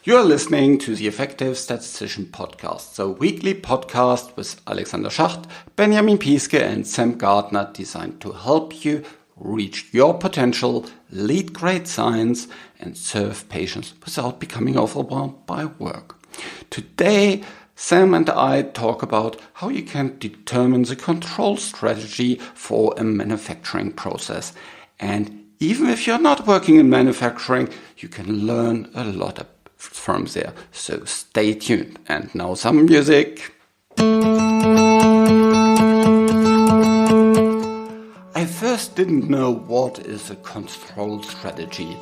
You are listening to the Effective Statistician Podcast, the weekly podcast with Alexander Schacht, Benjamin Pieske, and Sam Gardner, designed to help you reach your potential, lead great science, and serve patients without becoming overwhelmed by work. Today, Sam and I talk about how you can determine the control strategy for a manufacturing process. And even if you're not working in manufacturing, you can learn a lot from there. So stay tuned. And now some music. I first didn't know what is a control strategy.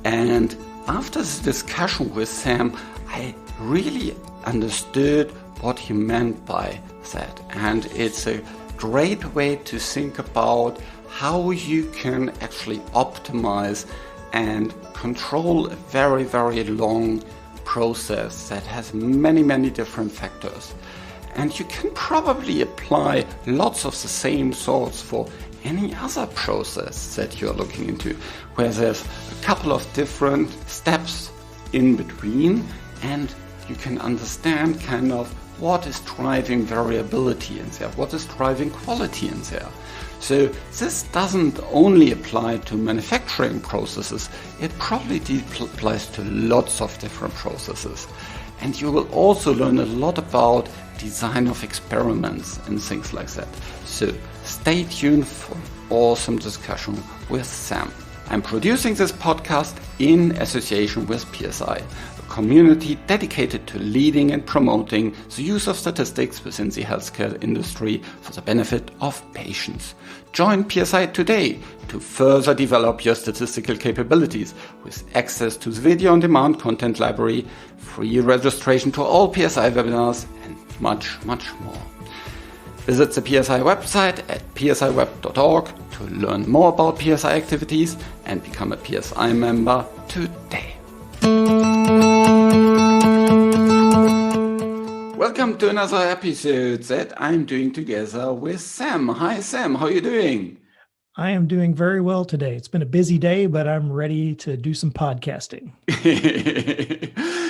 And after the discussion with Sam, I really understood what he meant by that. And it's a great way to think about how you can actually optimize and control a very, very long process that has many, many different factors. And you can probably apply lots of the same thoughts for any other process that you're looking into, where there's a couple of different steps in between, and you can understand kind of what is driving variability in there, what is driving quality in there. So this doesn't only apply to manufacturing processes, it probably applies to lots of different processes. And you will also learn a lot about design of experiments and things like that. So stay tuned for an awesome discussion with Sam. I'm producing this podcast in association with PSI, a community dedicated to leading and promoting the use of statistics within the healthcare industry for the benefit of patients. Join PSI today to further develop your statistical capabilities with access to the video-on-demand content library, free registration to all PSI webinars, and much, much more. Visit the PSI website at psiweb.org to learn more about PSI activities and become a PSI member today. Welcome to another episode that I'm doing together with Sam. Hi Sam, how are you doing? I am doing very well today. It's been a busy day, but I'm ready to do some podcasting.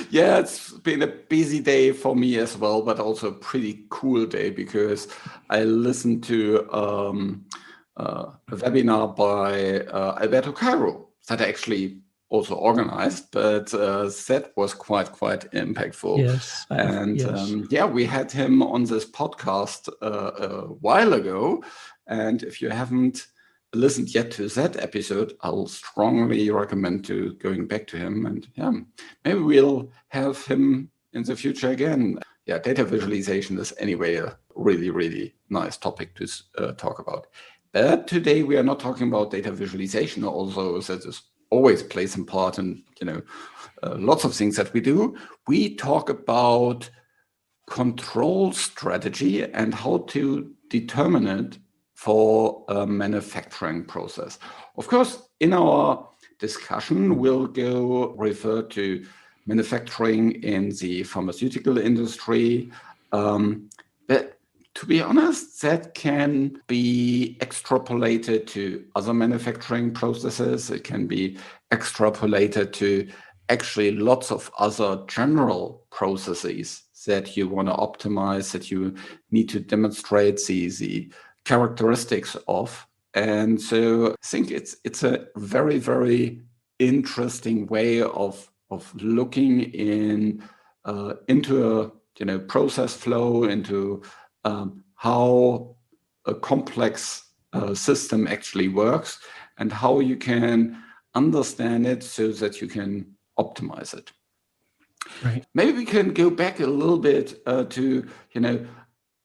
Yeah, it's been a busy day for me as well, but also a pretty cool day because I listened to a webinar by Alberto Cairo that I actually also organized, but that was quite impactful. Yes. We had him on this podcast a while ago. And if you haven't listened yet to that episode, I'll strongly recommend to going back to him. And maybe we'll have him in the future again. Yeah, data visualization is anyway a really, really nice topic to talk about. But today we are not talking about data visualization, although that is always plays a part in lots of things that we do. We talk about control strategy and how to determine it for a manufacturing process. Of course, in our discussion, we'll refer to manufacturing in the pharmaceutical industry. But to be honest, that can be extrapolated to other manufacturing processes. It can be extrapolated to actually lots of other general processes that you want to optimize, that you need to demonstrate the characteristics of. And so I think it's a very, very interesting way of looking into a process flow, into how a complex system actually works and how you can understand it so that you can optimize it. Right. Maybe we can go back a little bit to,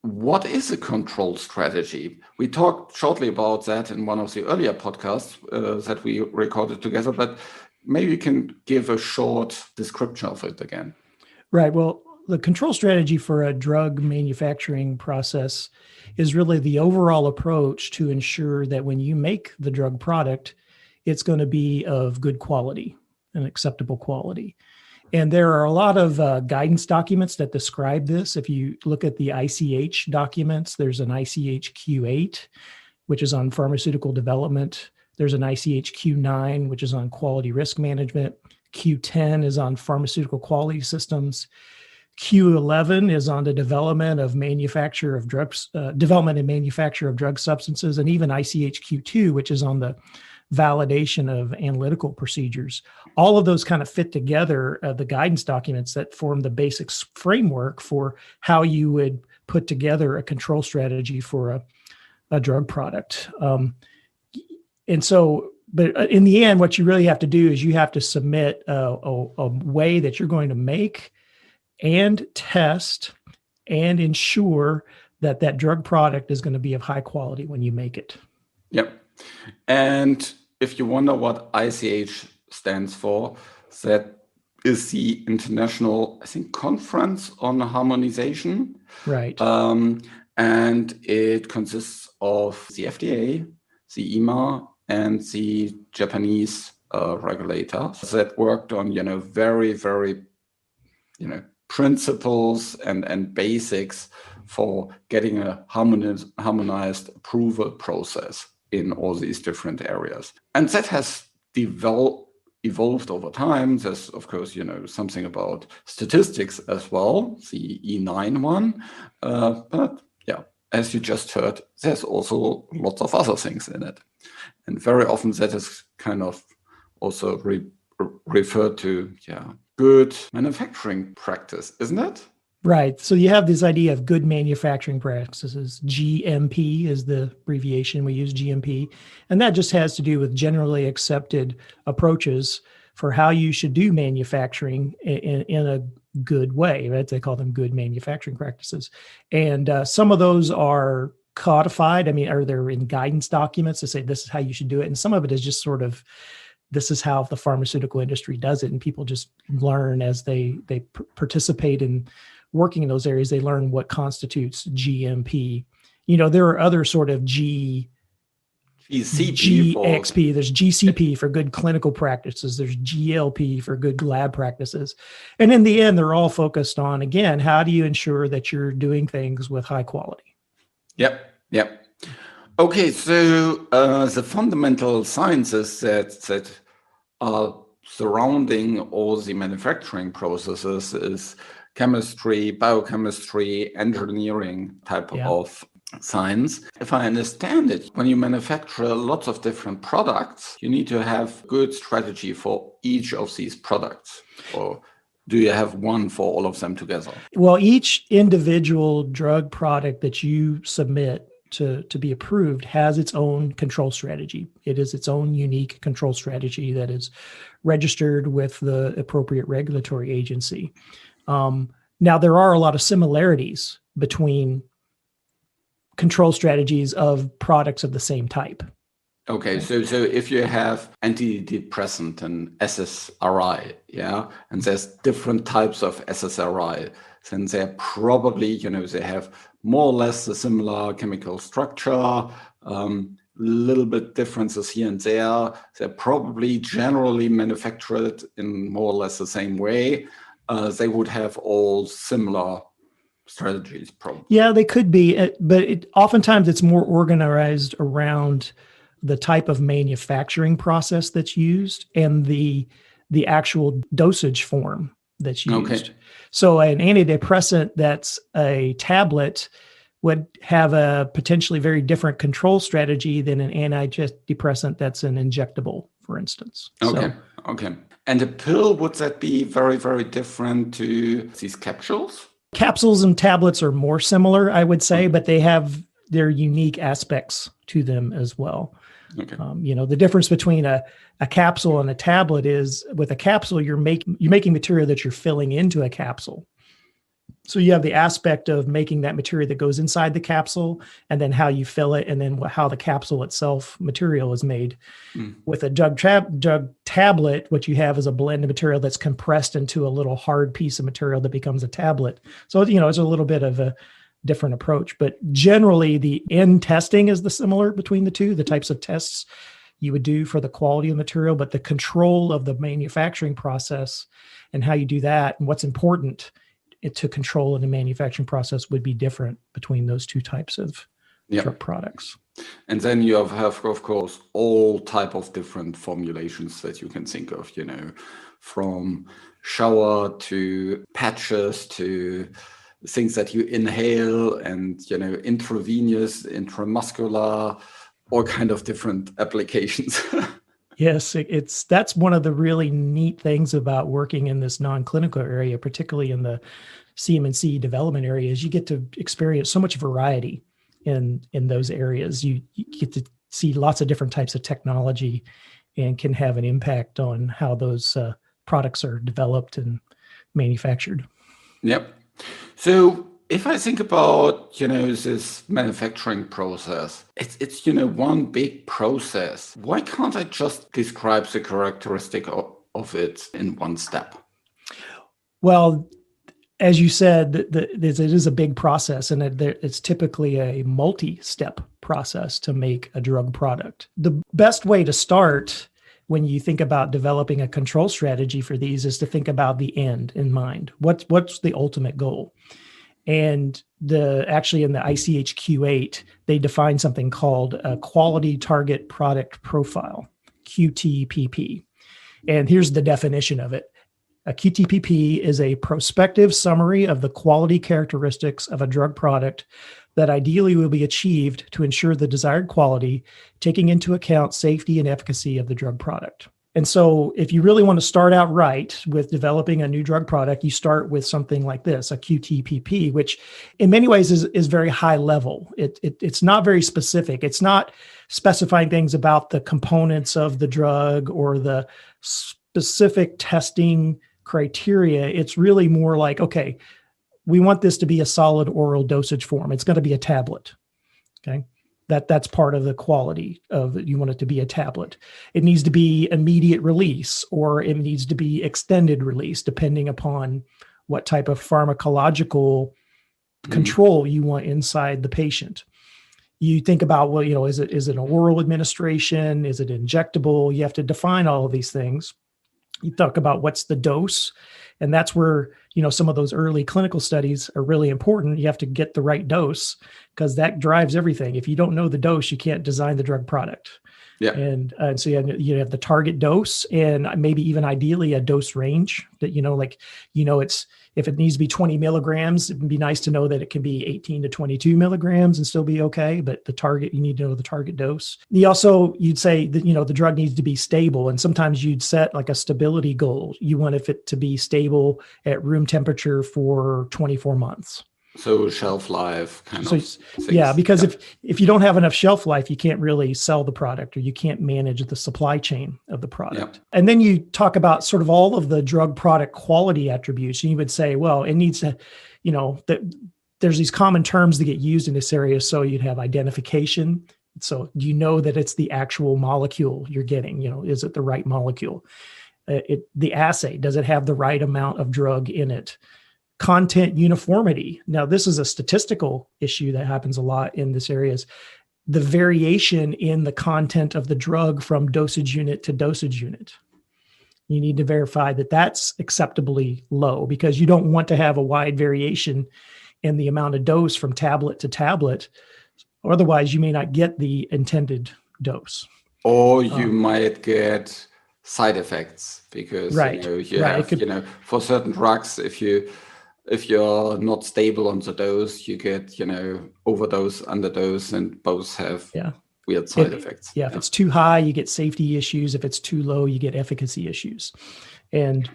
what is a control strategy? We talked shortly about that in one of the earlier podcasts that we recorded together, but maybe you can give a short description of it again. Right. Well, the control strategy for a drug manufacturing process is really the overall approach to ensure that when you make the drug product, it's going to be of good quality and acceptable quality. And there are a lot of guidance documents that describe this. If you look at the ICH documents, there's an ICH Q8, which is on pharmaceutical development. There's an ICH Q9, which is on quality risk management. Q10 is on pharmaceutical quality systems. Q11 is on the development and manufacture of drug substances, and even ICH Q2, which is on the validation of analytical procedures. All of those kind of fit together, the guidance documents that form the basic framework for how you would put together a control strategy for a drug product. And so, but in the end, what you really have to do is you have to submit a way that you're going to make and test and ensure that that drug product is going to be of high quality when you make it. Yep. And if you wonder what ICH stands for, that is the International, I think, Conference on Harmonization. Right. And it consists of the FDA, the EMA, and the Japanese regulator that worked on, very, very, principles and basics for getting a harmonized approval process in all these different areas. And that has evolved over time. There's, of course, something about statistics as well, the E9 one. But yeah, as you just heard, there's also lots of other things in it. And very often that is kind of also referred to, good manufacturing practice, isn't it? Right. So you have this idea of good manufacturing practices. GMP is the abbreviation. We use GMP. And that just has to do with generally accepted approaches for how you should do manufacturing in a good way, right? They call them good manufacturing practices. And some of those are codified. Are there in guidance documents to say this is how you should do it? And some of it is just sort of, this is how the pharmaceutical industry does it. And people just learn as they participate in working in those areas, they learn what constitutes GMP. There are other sort of GXP. There's GCP for good clinical practices. There's GLP for good lab practices. And in the end, they're all focused on, again, how do you ensure that you're doing things with high quality? Yep. Okay, so the fundamental sciences that are surrounding all the manufacturing processes is chemistry, biochemistry, engineering type of science. If I understand it, when you manufacture lots of different products, you need to have good strategy for each of these products. Or do you have one for all of them together? Well, each individual drug product that you submit to be approved has its own control strategy. It is its own unique control strategy that is registered with the appropriate regulatory agency. Now, there are a lot of similarities between control strategies of products of the same type. Okay, so if you have antidepressant and SSRI, and there's different types of SSRI, then they're probably, they have more or less a similar chemical structure, little bit differences here and there. They're probably generally manufactured in more or less the same way. They would have all similar strategies, probably. Yeah, they could be, but oftentimes it's more organized around the type of manufacturing process that's used and the actual dosage form that's used. Okay. So an antidepressant that's a tablet would have a potentially very different control strategy than an antidepressant that's an injectable, for instance. Okay. And a pill, would that be very, very different to these capsules? Capsules and tablets are more similar, I would say, but they have their unique aspects to them as well. Okay. The difference between a capsule and a tablet is with a capsule, you're making material that you're filling into a capsule. So you have the aspect of making that material that goes inside the capsule and then how you fill it and then how the capsule itself material is made. With a drug tablet, what you have is a blend of material that's compressed into a little hard piece of material that becomes a tablet. So, it's a little bit of a different approach, but generally the end testing is the similar between the two, the types of tests you would do for the quality of material, but the control of the manufacturing process and how you do that and what's important to control in the manufacturing process would be different between those two types of drug products. And then you have, of course, all type of different formulations that you can think of, from shower to patches to things that you inhale and, intravenous, intramuscular, all kind of different applications. Yes, that's one of the really neat things about working in this non-clinical area, particularly in the CMC development areas. You get to experience so much variety in those areas. You get to see lots of different types of technology and can have an impact on how those products are developed and manufactured. Yep. So if I think about, this manufacturing process, it's one big process. Why can't I just describe the characteristic of it in one step? Well, as you said, it is a big process, and it's typically a multi-step process to make a drug product. The best way to start when you think about developing a control strategy for these is to think about the end in mind. What's the ultimate goal? And actually in the ICH-Q8, they define something called a quality target product profile, QTPP. And here's the definition of it. A QTPP is a prospective summary of the quality characteristics of a drug product that ideally will be achieved to ensure the desired quality, taking into account safety and efficacy of the drug product. And so if you really want to start out right with developing a new drug product, you start with something like this, a QTPP, which in many ways is very high level. It's not very specific. It's not specifying things about the components of the drug or the specific testing criteria. It's really more like, okay, we want this to be a solid oral dosage form. It's going to be a tablet. Okay. That's part of the quality of it. You want it to be a tablet. It needs to be immediate release, or it needs to be extended release, depending upon what type of pharmacological control you want inside the patient. You think about, well, is it an oral administration? Is it injectable? You have to define all of these things. You talk about what's the dose, and that's where, some of those early clinical studies are really important. You have to get the right dose because that drives everything. If you don't know the dose, you can't design the drug product. Yeah. And so you have the target dose and maybe even ideally a dose range that, it's, if it needs to be 20 milligrams, it would be nice to know that it can be 18 to 22 milligrams and still be okay. But the target, you need to know the target dose. You'd say that, the drug needs to be stable. And sometimes you'd set like a stability goal. You want it to be stable at room temperature for 24 months. So shelf life kind of things. Yeah, because if you don't have enough shelf life, you can't really sell the product, or you can't manage the supply chain of the product. Yeah. And then you talk about sort of all of the drug product quality attributes. And you would say, well, it needs to, there's these common terms that get used in this area. So you'd have identification. So do you know that it's the actual molecule you're getting? Is it the right molecule? The assay, does it have the right amount of drug in it? Content uniformity. Now, this is a statistical issue that happens a lot in this area. The variation in the content of the drug from dosage unit to dosage unit. You need to verify that that's acceptably low, because you don't want to have a wide variation in the amount of dose from tablet to tablet. Otherwise, you may not get the intended dose. Or you might get side effects because for certain drugs, if you're not stable on the dose, you get, overdose, underdose, and both have weird side effects. If it's too high, you get safety issues. If it's too low, you get efficacy issues. And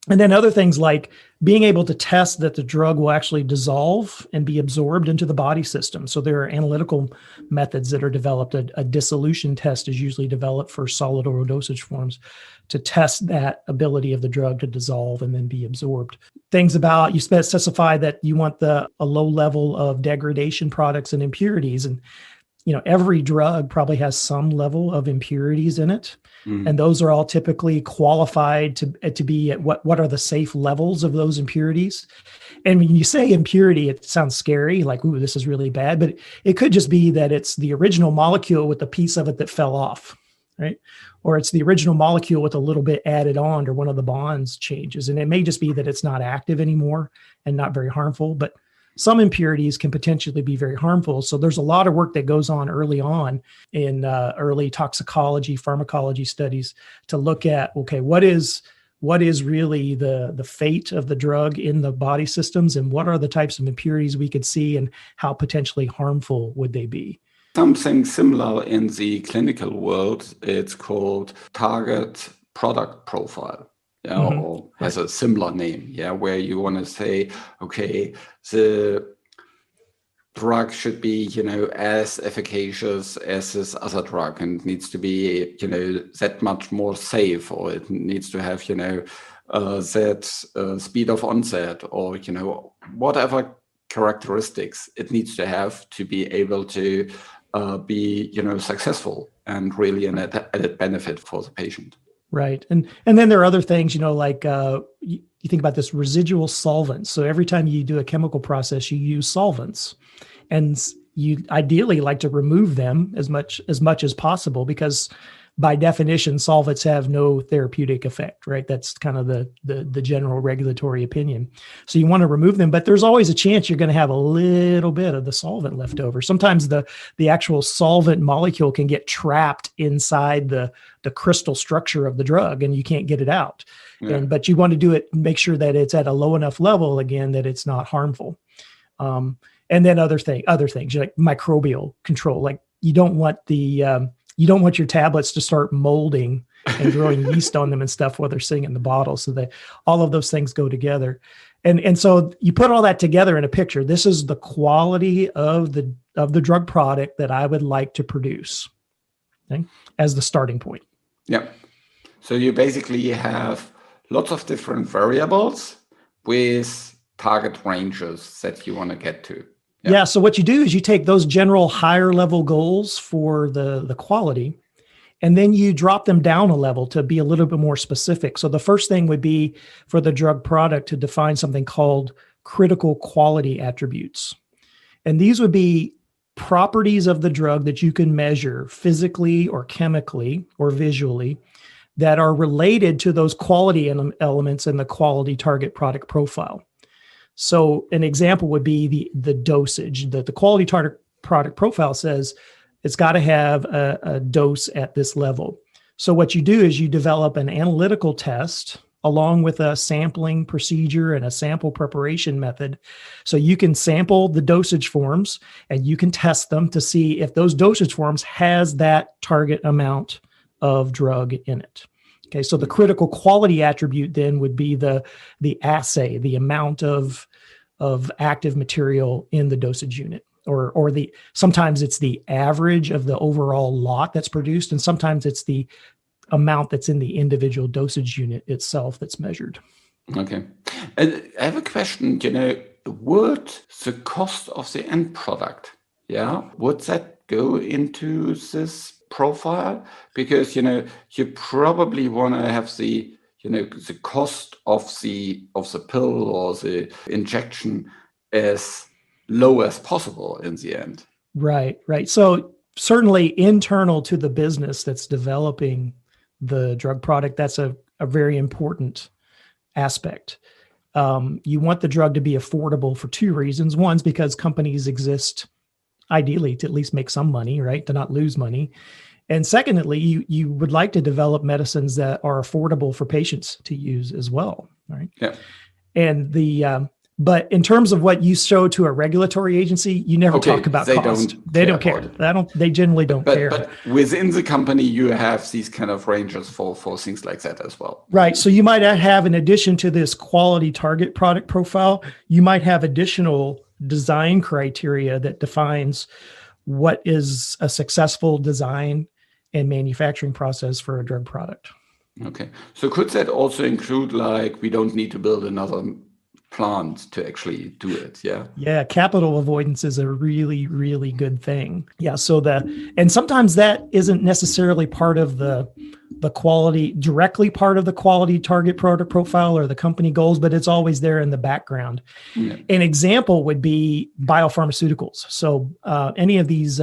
then other things like being able to test that the drug will actually dissolve and be absorbed into the body system. So there are analytical methods that are developed. A dissolution test is usually developed for solid oral dosage forms to test that ability of the drug to dissolve and then be absorbed. Things about, you specify that you want a low level of degradation products and impurities. And every drug probably has some level of impurities in it. And those are all typically qualified to be at what are the safe levels of those impurities. And when you say impurity, it sounds scary, like, ooh, this is really bad, but it could just be that it's the original molecule with a piece of it that fell off, right? Or it's the original molecule with a little bit added on, or one of the bonds changes. And it may just be that it's not active anymore and not very harmful, but some impurities can potentially be very harmful. So there's a lot of work that goes on early on in early toxicology, pharmacology studies to look at, okay, what is really the fate of the drug in the body systems, and what are the types of impurities we could see, and how potentially harmful would they be? Something similar in the clinical world, it's called target product profile. Yeah, or has a similar name, yeah, where you want to say, okay, the drug should be, as efficacious as this other drug, and needs to be, that much more safe, or it needs to have, that speed of onset, or, whatever characteristics it needs to have to be able to be, successful and really an added benefit for the patient. Right. And then there are other things, like you think about this residual solvents. So every time you do a chemical process, you use solvents, and you ideally like to remove them as much as possible, because by definition, solvents have no therapeutic effect, right? That's kind of the general regulatory opinion. So you want to remove them, but there's always a chance you're going to have a little bit of the solvent left over. Sometimes the actual solvent molecule can get trapped inside the crystal structure of the drug, and you can't get it out. Yeah. But you want to do it, make sure that it's at a low enough level, again, that it's not harmful. And then other things like microbial control, like you don't want your tablets to start molding and growing yeast on them and stuff while they're sitting in the bottle. So that all of those things go together. And so you put all that together in a picture. This is the quality of the drug product that I would like to produce, okay, as the starting point. Yeah. So you basically have lots of different variables with target ranges that you want to get to. Yeah. So what you do is you take those general higher level goals for the quality, and then you drop them down a level to be a little bit more specific. So the first thing would be for the drug product to define something called critical quality attributes. And these would be properties of the drug that you can measure physically or chemically or visually that are related to those quality elements in the quality target product profile. So an example would be the dosage. The quality target product profile says it's got to have a dose at this level. So what you do is you develop an analytical test along with a sampling procedure and a sample preparation method. So you can sample the dosage forms and you can test them to see if those dosage forms has that target amount of drug in it. Okay, so the critical quality attribute then would be the assay, the amount of active material in the dosage unit, or sometimes it's the average of the overall lot that's produced, and sometimes it's the amount that's in the individual dosage unit itself that's measured. Okay, and I have a question. Would the cost of the end product, would that go into this profile? Because you probably want to have the cost of the pill or the injection as low as possible in the end. Right. So certainly internal to the business that's developing the drug product, that's a very important aspect. You want the drug to be affordable for two reasons. One's because companies exist ideally to at least make some money, right? To not lose money. And secondly, you would like to develop medicines that are affordable for patients to use as well, right? Yeah. And but in terms of what you show to a regulatory agency, you never talk about cost. They don't care. They generally don't care. But within the company, you have these kind of ranges for things like that as well. Right. So you might have, in addition to this quality target product profile, you might have additional design criteria that defines what is a successful design and manufacturing process for a drug product. Okay. So could that also include, like, we don't need to build another plant to actually do it? Yeah, capital avoidance is a really, really good thing. Yeah, so and sometimes that isn't necessarily part of the quality, directly part of the quality target product profile or the company goals, but it's always there in the background. Yeah. An example would be biopharmaceuticals. So any of these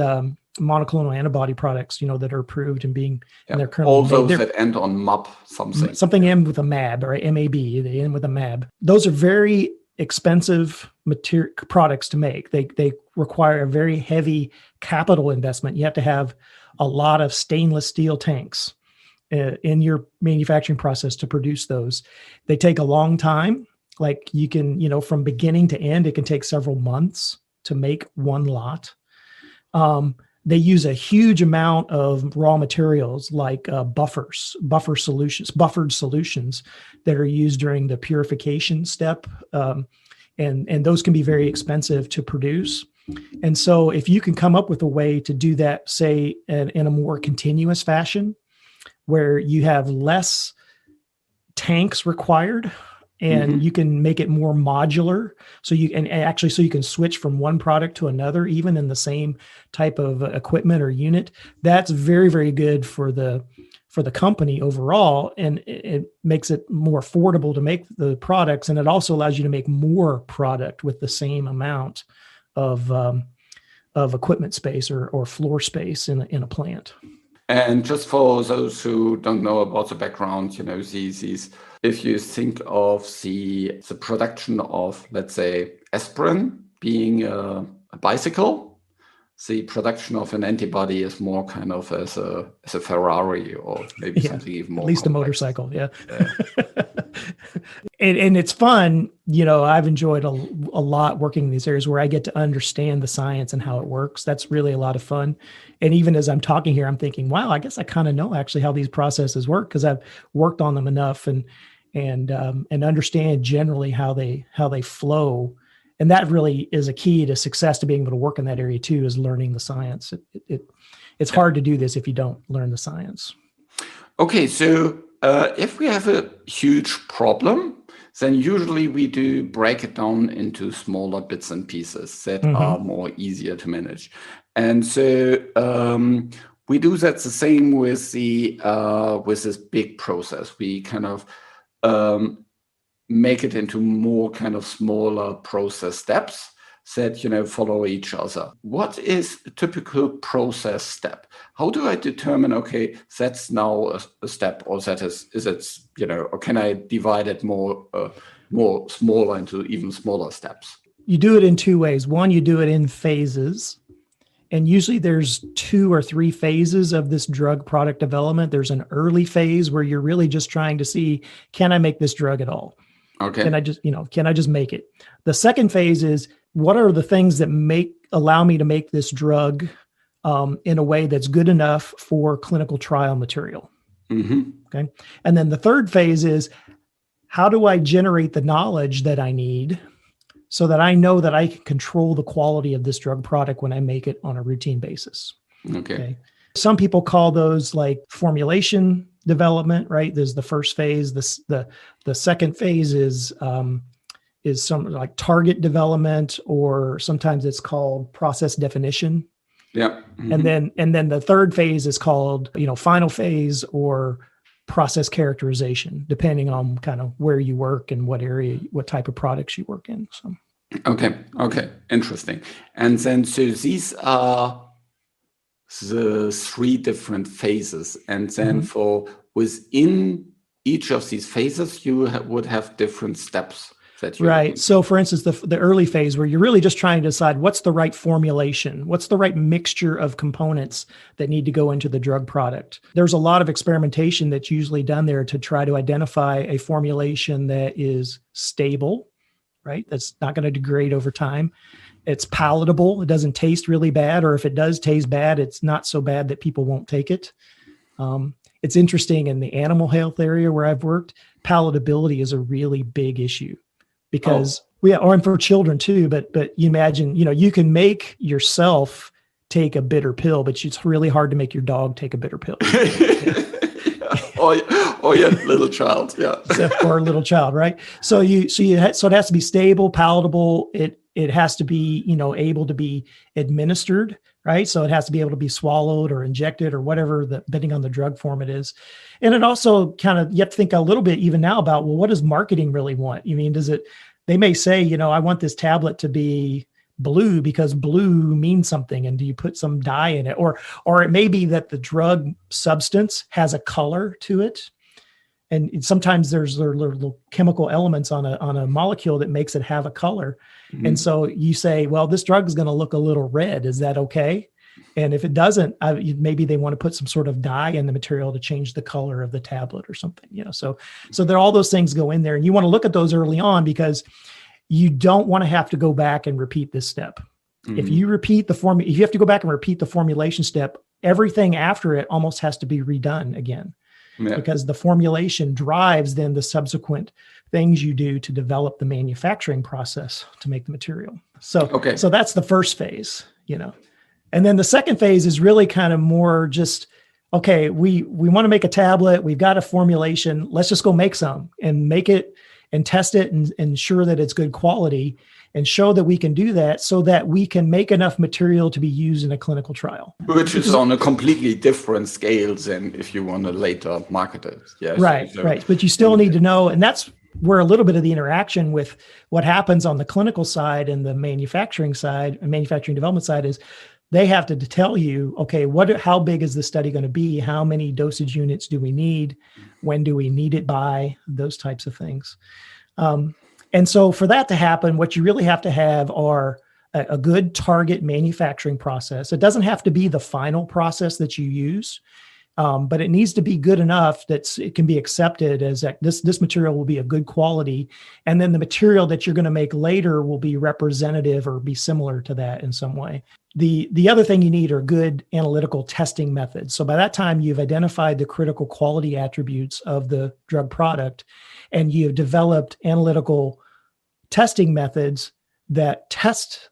monoclonal antibody products, that are approved and and they're currently all those that end on MAB something. Something end with a MAB, or MAB, they end with a MAB. Those are very expensive products to make. They require a very heavy capital investment. You have to have a lot of stainless steel tanks in your manufacturing process to produce those. They take a long time. Like you can, from beginning to end, it can take several months to make one lot. They use a huge amount of raw materials like buffered solutions that are used during the purification step. And those can be very expensive to produce. And so if you can come up with a way to do that, say in a more continuous fashion, where you have less tanks required, and you can make it more modular, so you can switch from one product to another, even in the same type of equipment or unit. That's very, very good for the company overall, and it makes it more affordable to make the products, and it also allows you to make more product with the same amount of equipment space or floor space in a plant. And just for those who don't know about the background, these if you think of the production of, let's say, aspirin being a bicycle, the production of an antibody is more kind of as a Ferrari, or maybe something even more. At least complex. A motorcycle, yeah. And it's fun. I've enjoyed a lot working in these areas where I get to understand the science and how it works. That's really a lot of fun. And even as I'm talking here, I'm thinking, wow, I guess I kind of know actually how these processes work, because I've worked on them enough and understand generally how they flow. And that really is a key to success, to being able to work in that area too, is learning the science. It's hard to do this if you don't learn the science. Okay, so if we have a huge problem, then usually we do break it down into smaller bits and pieces that are more easier to manage. And so we do that the same with with this big process. We kind of make it into more kind of smaller process steps that follow each other. What is a typical process step? How do I determine, okay, that's now a step, or that is it, or can I divide it more smaller into even smaller steps? You do it in two ways. One, you do it in phases. And usually there's 2 or 3 phases of this drug product development. There's an early phase where you're really just trying to see, can I make this drug at all? Okay. Can I just make it? The second phase is, what are the things that allow me to make this drug in a way that's good enough for clinical trial material? Okay. And then the third phase is, how do I generate the knowledge that I need so that I know that I can control the quality of this drug product when I make it on a routine basis? Okay. Some people call those like formulation development, right? There's the first phase. The second phase is something like target development, or sometimes it's called process definition. Yeah. And then the third phase is called, final phase, or process characterization, depending on kind of where you work and what area, what type of products you work in. So. Okay. Interesting. And then, so these are the 3 different phases. And then for within each of these phases, you would have different steps. Right. So for instance, the early phase, where you're really just trying to decide what's the right formulation, what's the right mixture of components that need to go into the drug product. There's a lot of experimentation that's usually done there to try to identify a formulation that is stable, right? That's not going to degrade over time. It's palatable. It doesn't taste really bad, or if it does taste bad, it's not so bad that people won't take it. It's interesting, in the animal health area where I've worked, palatability is a really big issue. Because and for children too, but you imagine, you can make yourself take a bitter pill, but it's really hard to make your dog take a bitter pill. or your little child, yeah. Or a little child, right? So it has to be stable, palatable. It has to be, able to be administered, right? So it has to be able to be swallowed or injected or whatever, depending on the drug form it is. And it also kind of, you have to think a little bit even now about, well, what does marketing really want? They may say, I want this tablet to be blue because blue means something. And do you put some dye in it? Or it may be that the drug substance has a color to it. and sometimes there's little chemical elements on a molecule that makes it have a color. Mm-hmm. And so you say, well, this drug is going to look a little red. Is that okay? And if it doesn't, maybe they want to put some sort of dye in the material to change the color of the tablet or something, so there, all those things go in there, and you want to look at those early on, because you don't want to have to go back and repeat this step. Mm-hmm. If you have to go back and repeat the formulation step, everything after it almost has to be redone again. Yeah. Because the formulation drives then the subsequent things you do to develop the manufacturing process to make the material. So that's the first phase, And then the second phase is really kind of more just, okay, we want to make a tablet. We've got a formulation. Let's just go make some and make it and test it and ensure that it's good quality and show that we can do that so that we can make enough material to be used in a clinical trial. Which is on a completely different scale than if you want to later market it. Yes. Right. But you still need to know, and that's where a little bit of the interaction with what happens on the clinical side and the manufacturing side and manufacturing development side is they have to tell you, okay, how big is the study going to be? How many dosage units do we need? When do we need it by? Those types of things. And so for that to happen, what you really have to have are a good target manufacturing process. It doesn't have to be the final process that you use, but it needs to be good enough that it can be accepted as that this material will be of good quality. And then the material that you're going to make later will be representative or be similar to that in some way. The other thing you need are good analytical testing methods. So by that time, you've identified the critical quality attributes of the drug product, and you've developed analytical testing methods that test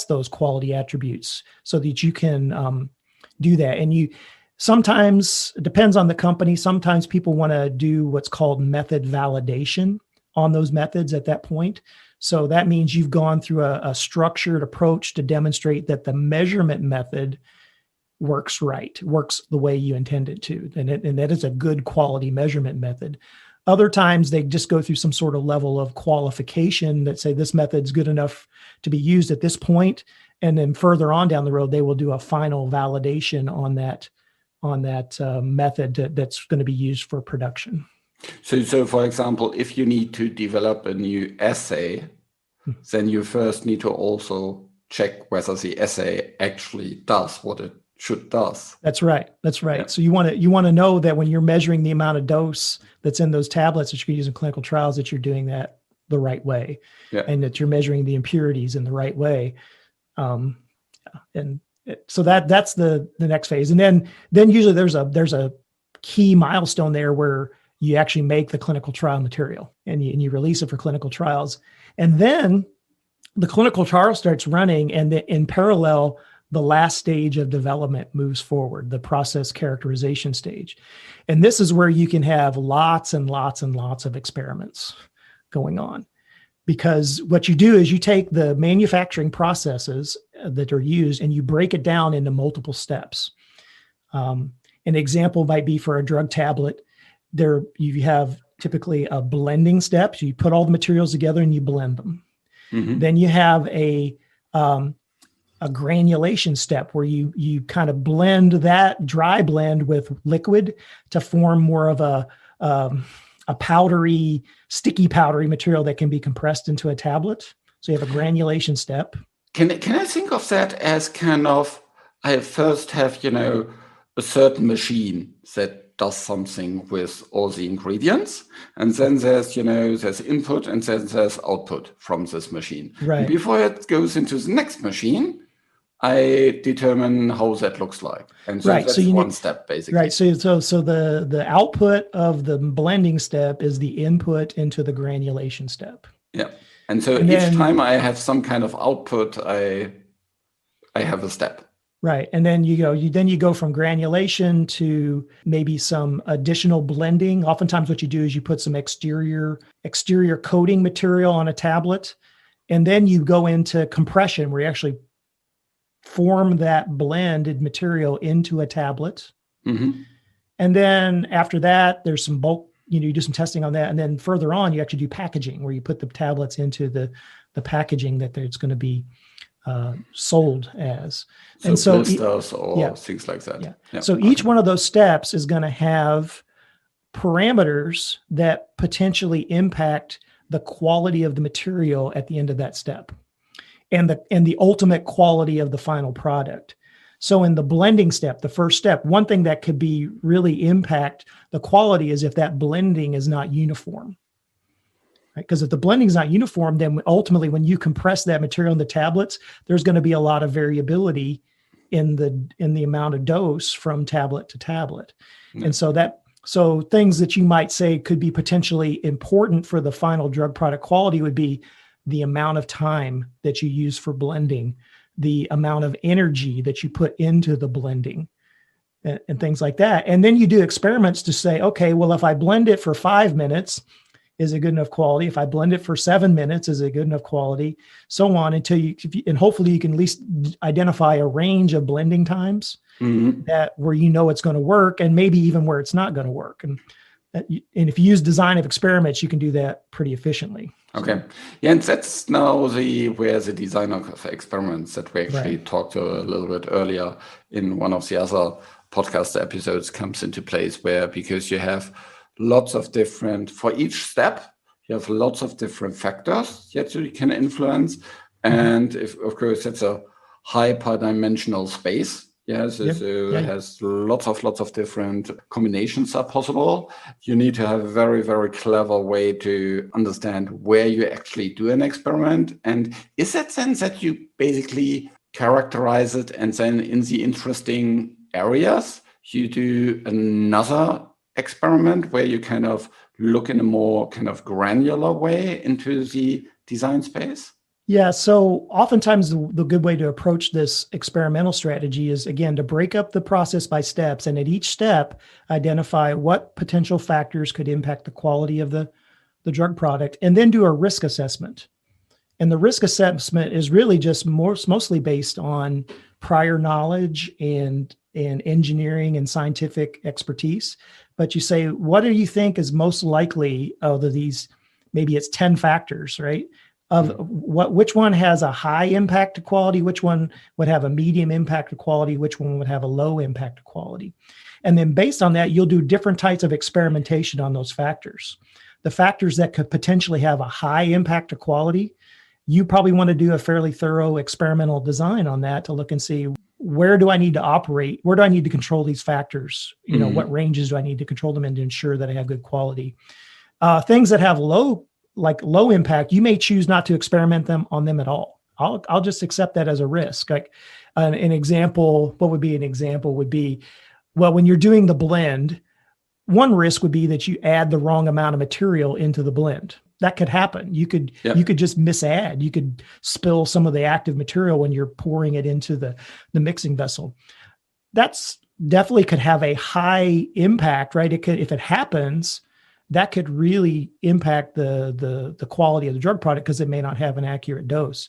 those quality attributes so that you can do that. And sometimes, it depends on the company, sometimes people want to do what's called method validation on those methods at that point. So that means you've gone through a structured approach to demonstrate that the measurement method works the way you intend it to, and that is a good quality measurement method. Other times they just go through some sort of level of qualification that say this method's good enough to be used at this point, and then further on down the road they will do a final validation on that method that's going to be used for production. So for example, if you need to develop a new assay, then you first need to also check whether the assay actually does what it should does. That's right. Yeah. So you want to know that when you're measuring the amount of dose that's in those tablets that you're using in clinical trials, that you're doing that the right way, and that you're measuring the impurities in the right way. So that's the next phase, and then usually there's a key milestone there where you actually make the clinical trial material and you release it for clinical trials, and then the clinical trial starts running, and in parallel, the last stage of development moves forward, the process characterization stage. And this is where you can have lots and lots and lots of experiments going on. Because what you do is you take the manufacturing processes that are used and you break it down into multiple steps. An example might be for a drug tablet. There you have typically a blending step. So you put all the materials together and you blend them. Mm-hmm. Then you have a granulation step where you kind of blend that dry blend with liquid to form more of a powdery, sticky powdery material that can be compressed into a tablet. So you have a granulation step. Can I think of that as kind of, I first have, a certain machine that does something with all the ingredients. And then there's input and then there's output from this machine. Right. And before it goes into the next machine, I determine how that looks like. And so that's one step, basically. Right. So the output of the blending step is the input into the granulation step. Yeah. And so each time I have some kind of output, I have a step. Right. And then you go from granulation to maybe some additional blending. Oftentimes what you do is you put some exterior coating material on a tablet, and then you go into compression where you actually form that blended material into a tablet. Mm-hmm. And then after that, there's some bulk, you do some testing on that. And then further on, you actually do packaging where you put the tablets into the packaging that it's going to be sold as. So and so blisters or things like that. Yeah. So each one of those steps is going to have parameters that potentially impact the quality of the material at the end of that step and the ultimate quality of the final product. So in the blending step, the first step, one thing that could be really impact the quality is if that blending is not uniform. Because if the blending is not uniform, then ultimately when you compress that material in the tablets, there's going to be a lot of variability in the amount of dose from tablet to tablet. Yeah. And so things that you might say could be potentially important for the final drug product quality would be the amount of time that you use for blending, the amount of energy that you put into the blending, and things like that. And then you do experiments to say, okay, well, if I blend it for 5 minutes, is it good enough quality? If I blend it for 7 minutes, is it good enough quality? So on until and hopefully you can at least identify a range of blending times that where you know it's going to work, and maybe even where it's not going to work. And if you use design of experiments, you can do that pretty efficiently. Okay. Yeah, and that's now where the design of experiments that we actually talked a little bit earlier in one of the other podcast episodes comes into place, where because you have lots of different, for each step, you have lots of different factors that you can influence. And if, of course, it's a hyper-dimensional space. Yes, it has lots of different combinations are possible. You need to have a very, very clever way to understand where you actually do an experiment. And is that sense that you basically characterize it, and then in the interesting areas, you do another experiment where you kind of look in a more kind of granular way into the design space? Yeah. So oftentimes the good way to approach this experimental strategy is, again, to break up the process by steps, and at each step, identify what potential factors could impact the quality of the drug product, and then do a risk assessment. And the risk assessment is really just mostly based on prior knowledge and engineering and scientific expertise. But you say, what do you think is most likely of these? Maybe it's 10 factors, right? Of which one has a high impact to quality, which one would have a medium impact to quality, which one would have a low impact to quality. And then based on that, you'll do different types of experimentation on those factors. The factors that could potentially have a high impact to quality, you probably want to do a fairly thorough experimental design on that to look and see, where do I need to operate? Where do I need to control these factors? You know, what ranges do I need to control them in to ensure that I have good quality? Things that have low impact, you may choose not to experiment on them at all. I'll just accept that as a risk. Like an example, what would be an example would be, well, when you're doing the blend, one risk would be that you add the wrong amount of material into the blend. That could happen. You could just misadd. You could spill some of the active material when you're pouring it into the mixing vessel. That's definitely could have a high impact, right? It could, if it happens, that could really impact the quality of the drug product because it may not have an accurate dose.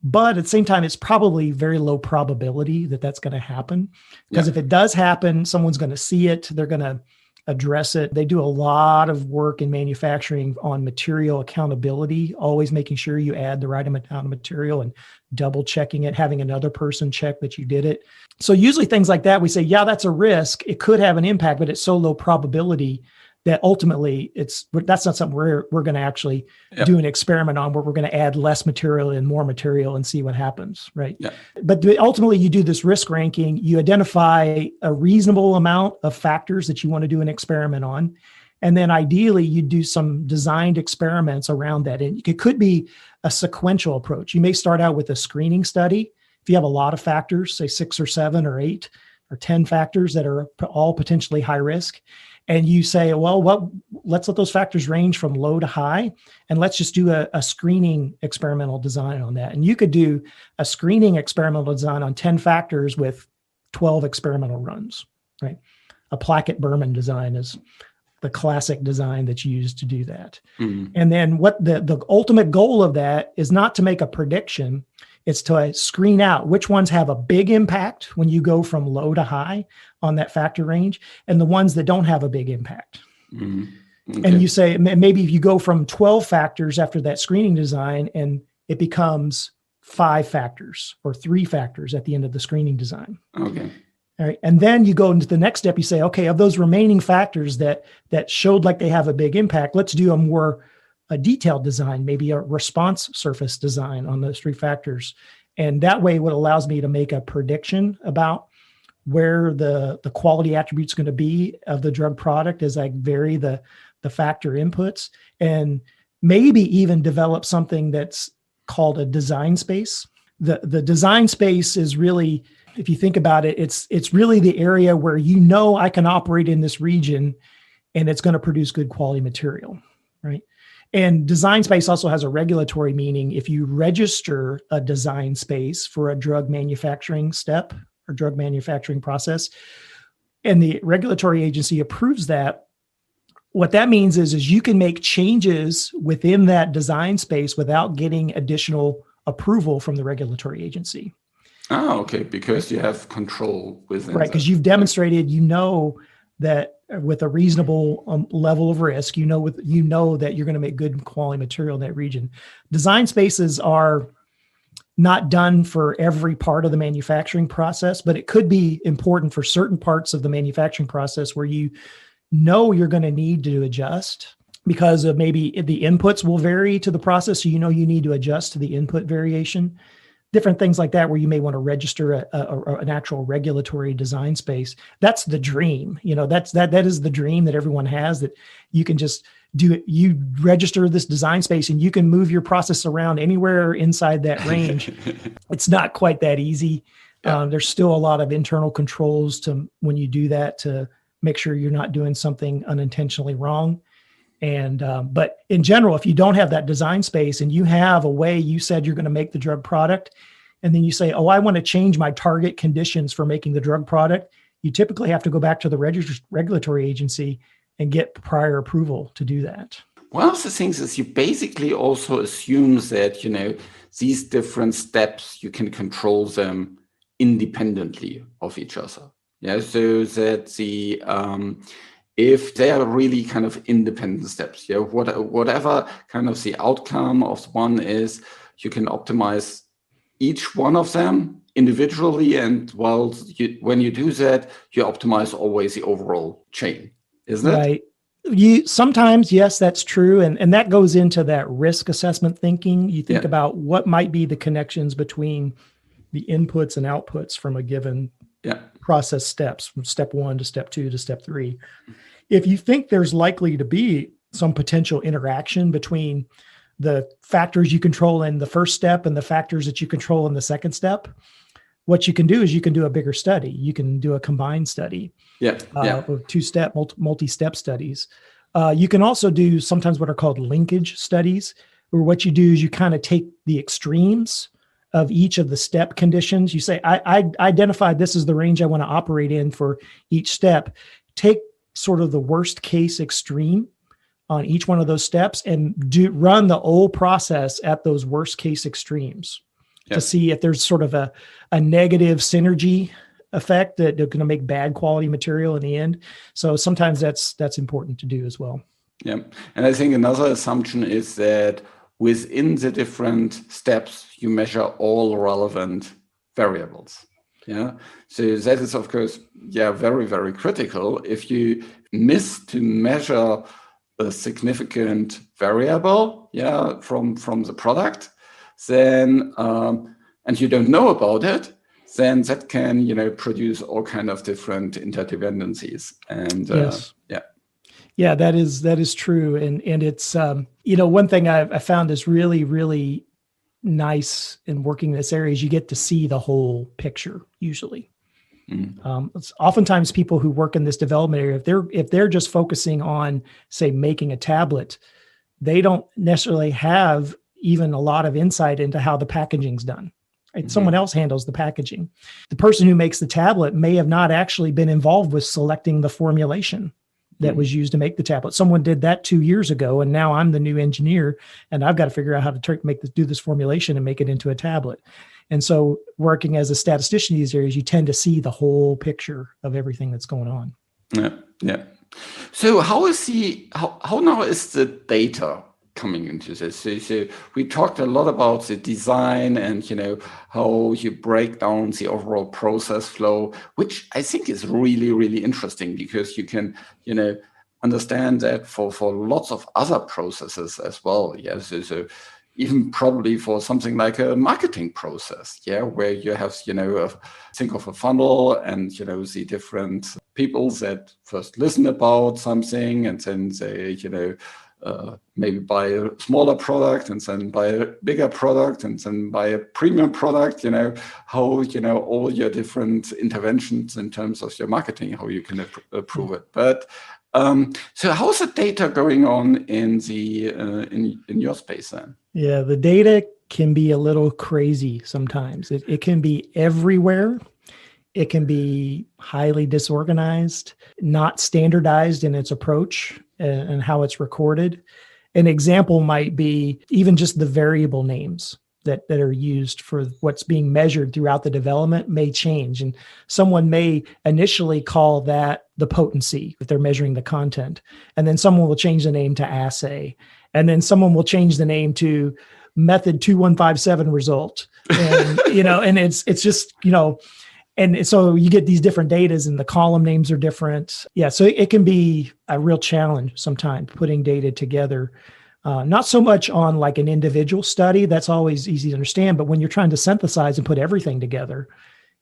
But at the same time, it's probably very low probability that that's going to happen. Because if it does happen, someone's going to see it. They're going to address it. They do a lot of work in manufacturing on material accountability, always making sure you add the right amount of material and double checking it, having another person check that you did it. So usually things like that, we say, yeah, that's a risk. It could have an impact, but it's so low probability that ultimately that's not something we're going to actually do an experiment on, where we're going to add less material and more material and see what happens, right? Yeah. But ultimately you do this risk ranking, you identify a reasonable amount of factors that you want to do an experiment on. And then ideally you do some designed experiments around that. And it could be a sequential approach. You may start out with a screening study. If you have a lot of factors, say 6 or 7 or 8 or 10 factors that are all potentially high risk, and you say, well, let's let those factors range from low to high, and let's just do a screening experimental design on that. And you could do a screening experimental design on 10 factors with 12 experimental runs, right? A Plackett-Berman design is the classic design that's used to do that. And then what the ultimate goal of that is not to make a prediction. It's to screen out which ones have a big impact when you go from low to high on that factor range, and the ones that don't have a big impact. Okay. And you say, maybe if you go from 12 factors after that screening design, and it becomes 5 factors or 3 factors at the end of the screening design. Okay. All right. And then you go into the next step. You say, okay, of those remaining factors that showed like they have a big impact, let's do a detailed design, maybe a response surface design on those three factors. And that way, what allows me to make a prediction about where the quality attributes going to be of the drug product as I vary the factor inputs, and maybe even develop something that's called a design space. The design space is really, if you think about it, it's really the area where I can operate in this region and it's going to produce good quality material, right? And design space also has a regulatory meaning. If you register a design space for a drug manufacturing step or drug manufacturing process, and the regulatory agency approves that, what that means is you can make changes within that design space without getting additional approval from the regulatory agency. Oh, okay, because you have control within. Right, because you've demonstrated, that with a reasonable level of risk, that you're going to make good quality material in that region. Design spaces are not done for every part of the manufacturing process, but it could be important for certain parts of the manufacturing process where you're going to need to adjust because of maybe the inputs will vary to the process. So you need to adjust to the input variation. Different things like that, where you may want to register an actual regulatory design space. That's the dream. That is the dream that everyone has, that you can just do it. You register this design space and you can move your process around anywhere inside that range. It's not quite that easy. Yeah. There's still a lot of internal controls when you do that to make sure you're not doing something unintentionally wrong. And but in general, if you don't have that design space and you have a way you said you're going to make the drug product, and then you say, oh, I want to change my target conditions for making the drug product, you typically have to go back to the regulatory agency and get prior approval to do that. One of the things is you basically also assume that, these different steps, you can control them independently of each other. Yeah, so that if they are really kind of independent steps, whatever kind of the outcome of one is, you can optimize each one of them individually. And when you do that, you optimize always the overall chain, isn't it? Right. Sometimes, yes, that's true. And that goes into that risk assessment thinking. You think about what might be the connections between the inputs and outputs from a given process steps, from step 1 to step 2 to step 3. If you think there's likely to be some potential interaction between the factors you control in the first step and the factors that you control in the second step, what you can do is you can do a bigger study. You can do a combined study, with two-step, multi-step studies. You can also do sometimes what are called linkage studies, where what you do is you kind of take the extremes of each of the step conditions. You say, I identified this as the range I want to operate in for each step. Take sort of the worst case extreme on each one of those steps and run the whole process at those worst case extremes to see if there's sort of a negative synergy effect that they're going to make bad quality material in the end. So sometimes that's important to do as well. Yeah. And I think another assumption is that within the different steps, you measure all relevant variables. Yeah. So that is, of course, very, very critical. If you miss to measure a significant variable, from the product, then and you don't know about it, then that can, produce all kind of different interdependencies. And yes. Yeah, that is true. And it's, one thing I found is really, really nice in working in this area is you get to see the whole picture usually. It's oftentimes people who work in this development area, if they're just focusing on, say, making a tablet, they don't necessarily have even a lot of insight into how the packaging's done. Right? Mm-hmm. Someone else handles the packaging. The person who makes the tablet may have not actually been involved with selecting the formulation that was used to make the tablet. Someone did that 2 years ago, and now I'm the new engineer, and I've got to figure out how to do this formulation and make it into a tablet. And so working as a statistician in these areas, you tend to see the whole picture of everything that's going on. Yeah. So how now is the data coming into this. So we talked a lot about the design and, how you break down the overall process flow, which I think is really, really interesting because you can, understand that for lots of other processes as well. Yes. So even probably for something like a marketing process, where you have, think of a funnel and, the different people that first listen about something and then they, maybe buy a smaller product and then buy a bigger product and then buy a premium product, how, all your different interventions in terms of your marketing, how you can approve it. But so how's the data going on in the in your space then? Yeah, the data can be a little crazy sometimes. It can be everywhere. It can be highly disorganized, not standardized in its approach and how it's recorded. An example might be even just the variable names that are used for what's being measured throughout the development may change. And someone may initially call that the potency if they're measuring the content. And then someone will change the name to assay. And then someone will change the name to method 2157 result. And, and it's just, and so you get these different datas and the column names are different. Yeah. So it can be a real challenge sometimes putting data together. Not so much on like an individual study, that's always easy to understand, but when you're trying to synthesize and put everything together,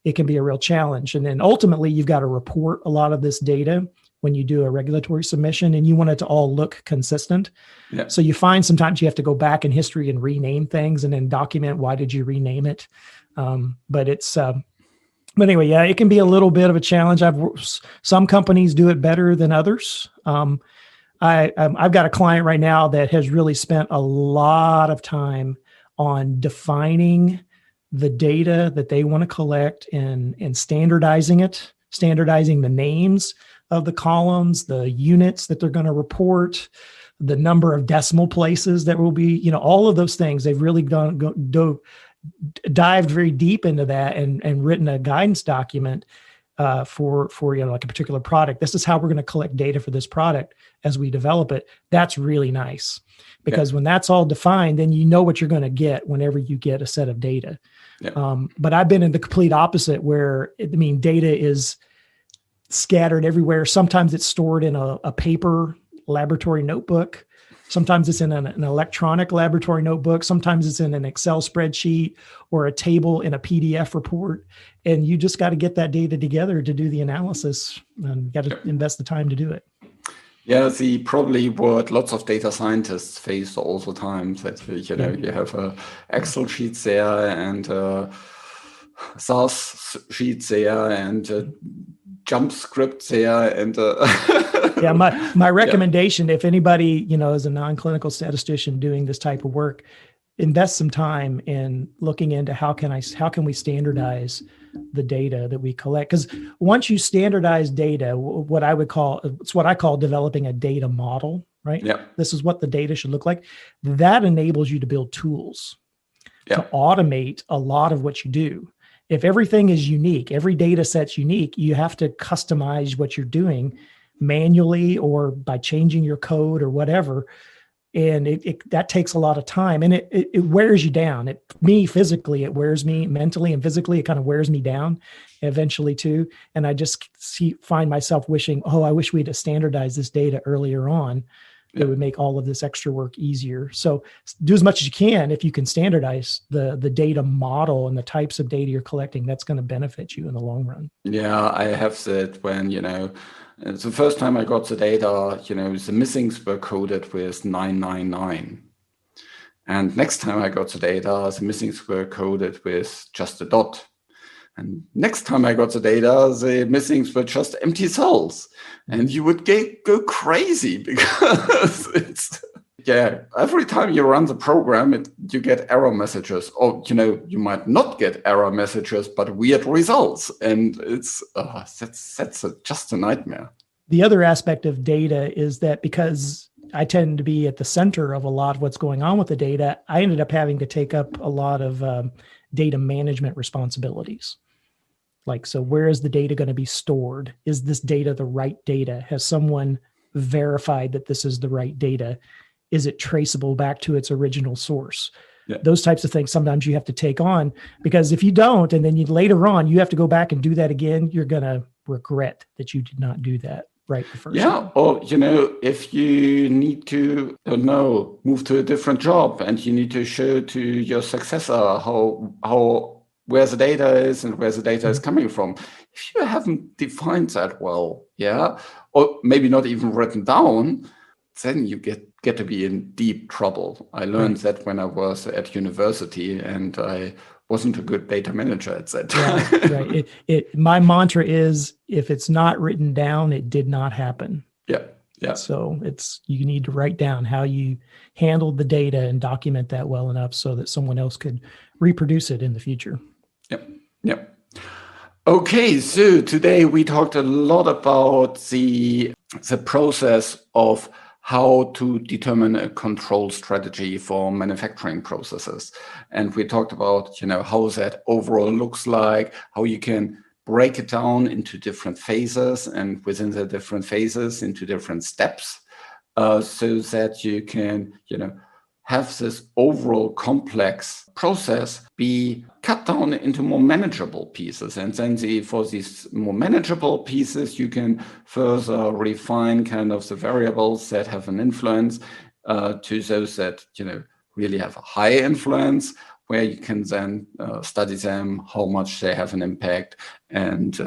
it can be a real challenge. And then ultimately you've got to report a lot of this data when you do a regulatory submission and you want it to all look consistent. Yeah. So you find sometimes you have to go back in history and rename things and then document why did you rename it. But anyway, yeah, it can be a little bit of a challenge. Some companies do it better than others. I've got a client right now that has really spent a lot of time on defining the data that they want to collect and standardizing it, standardizing the names of the columns, the units that they're going to report, the number of decimal places that will be, all of those things. They've really dived very deep into that and written a guidance document for like a particular product. This is how we're going to collect data for this product as we develop it. That's really nice because when that's all defined, then you know what you're going to get whenever you get a set of data. Yeah. But I've been in the complete opposite where, data is scattered everywhere. Sometimes it's stored in a paper laboratory notebook. Sometimes it's in an electronic laboratory notebook. Sometimes it's in an Excel spreadsheet or a table in a PDF report. And you just got to get that data together to do the analysis and got to invest the time to do it. Yeah, probably what lots of data scientists face all the time that, you have Excel sheets there and SAS sheets there and jump scripts there and yeah, my recommendation, if anybody is a non-clinical statistician doing this type of work, invest some time in looking into how can we standardize the data that we collect, because once you standardize data, it's what I call developing a data model, right? Yeah. This is what the data should look like. That enables you to build tools to automate a lot of what you do. If everything is unique, every data set's unique, you have to customize what you're doing manually or by changing your code or whatever. And that takes a lot of time and it wears you down. Physically, it wears me mentally and physically, it kind of wears me down eventually too. And I just find myself wishing, I wish we'd have standardized this data earlier on. It would make all of this extra work easier. So do as much as you can. If you can standardize the data model and the types of data you're collecting, that's going to benefit you in the long run. Yeah, I have that when, the first time I got the data, the missings were coded with 999. And next time I got the data, the missings were coded with just a dot. And next time I got the data, the missings were just empty cells. And you would go crazy because every time you run the program, you get error messages. Or, you might not get error messages, but weird results. And it's that's just a nightmare. The other aspect of data is that because I tend to be at the center of a lot of what's going on with the data, I ended up having to take up a lot of data management responsibilities. So where is the data going to be stored? Is this data the right data? Has someone verified that this is the right data? is it traceable back to its original source? Yeah. Those types of things sometimes you have to take on, because if you don't, and then later on you have to go back and do that again, you're going to regret that you did not do that right the first time. Or, if you need to, move to a different job and you need to show to your successor how where the data is and where the data is coming from. If you haven't defined that well, or maybe not even written down, then you get to be in deep trouble. I learned that when I was at university, and I wasn't a good data manager at that time. Right. My mantra is, if it's not written down, it did not happen. Yeah. So you need to write down how you handled the data and document that well enough so that someone else could reproduce it in the future. Yep. Okay, so today we talked a lot about the process of how to determine a control strategy for manufacturing processes. And we talked about, how that overall looks like, how you can break it down into different phases, and within the different phases into different steps, so that you can, have this overall complex process be cut down into more manageable pieces. And then for these more manageable pieces, you can further refine kind of the variables that have an influence to those that, really have a high influence, where you can then study them, how much they have an impact, and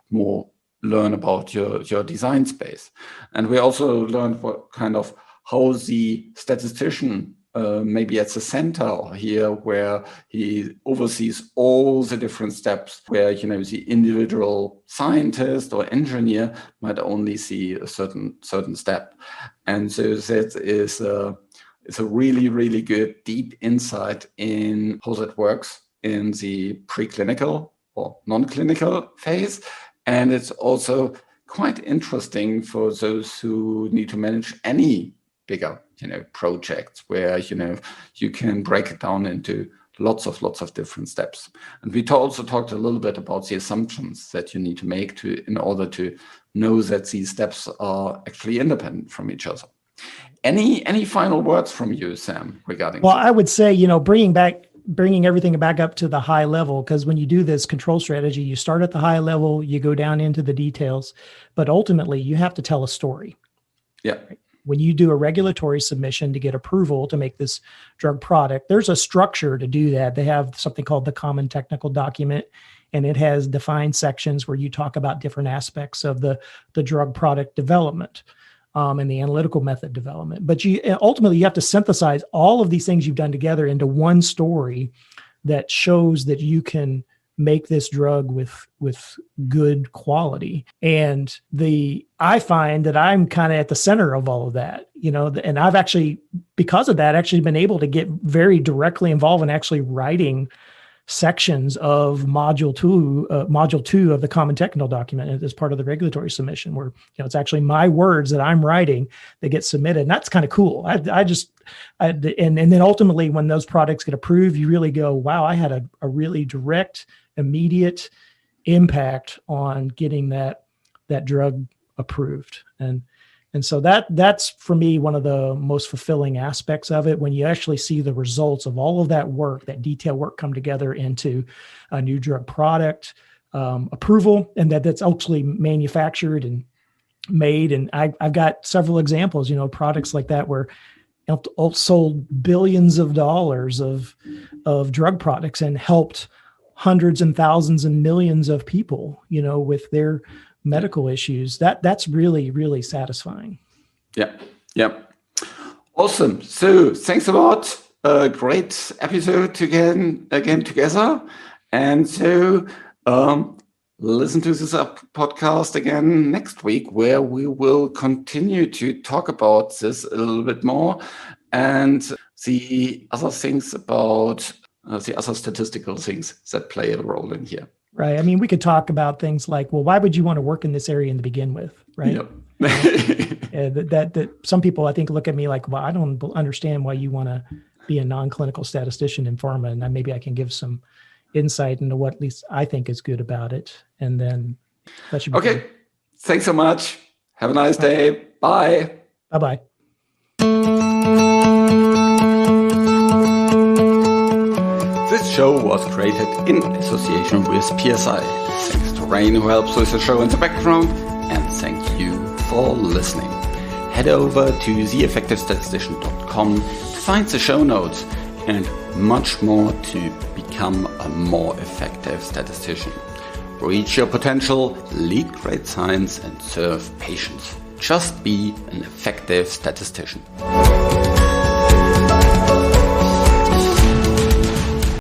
more learn about your design space. And we also learned what kind of how the statistician maybe at the center here, where he oversees all the different steps, where the individual scientist or engineer might only see a certain step. And so that is it's a really, really good deep insight in how that works in the preclinical or non-clinical phase. And it's also quite interesting for those who need to manage any bigger, projects, where, you can break it down into lots of different steps. And we also talked a little bit about the assumptions that you need to make in order to know that these steps are actually independent from each other. Any final words from you, Sam, regarding Well, this? I would say, bringing everything back up to the high level, because when you do this control strategy, you start at the high level, you go down into the details, but ultimately you have to tell a story. Yeah. When you do a regulatory submission to get approval to make this drug product, there's a structure to do that. They have something called the Common Technical Document, and it has defined sections where you talk about different aspects of the drug product development and the analytical method development. But ultimately, you have to synthesize all of these things you've done together into one story that shows that you can make this drug with good quality. And I find that I'm kind of at the center of all of that, and I've actually, because of that, actually been able to get very directly involved in actually writing sections of module two of the Common Technical Document as part of the regulatory submission, where it's actually my words that I'm writing that get submitted, and that's kind of cool. And then ultimately, when those products get approved, you really go, wow, I had a really direct, immediate impact on getting that drug approved. And so that's for me one of the most fulfilling aspects of it, when you actually see the results of all of that work, that detailed work, come together into a new drug product approval, and that's actually manufactured and made. And I've got several examples, products like that where sold billions of dollars of drug products and helped hundreds and thousands and millions of people, with their medical issues. That's really, really satisfying. Yeah. Awesome. So thanks a lot. A great episode again together. And so listen to this podcast again next week, where we will continue to talk about this a little bit more, and the other things about the other statistical things that play a role in here. Right. I mean, we could talk about things like, well, why would you want to work in this area to begin with? Right. Yep. that some people, I think, look at me like, well, I don't understand why you want to be a non-clinical statistician in pharma. And maybe I can give some insight into what at least I think is good about it. And then that should be okay. fun. Thanks so much. Have a nice day. Bye. Bye-bye. This show was created in association with PSI. Thanks to Rain, who helps with the show in the background, and thank you for listening. Head over to theeffectivestatistician.com to find the show notes and much more to become a more effective statistician. Reach your potential, lead great science, and serve patients. Just be an effective statistician.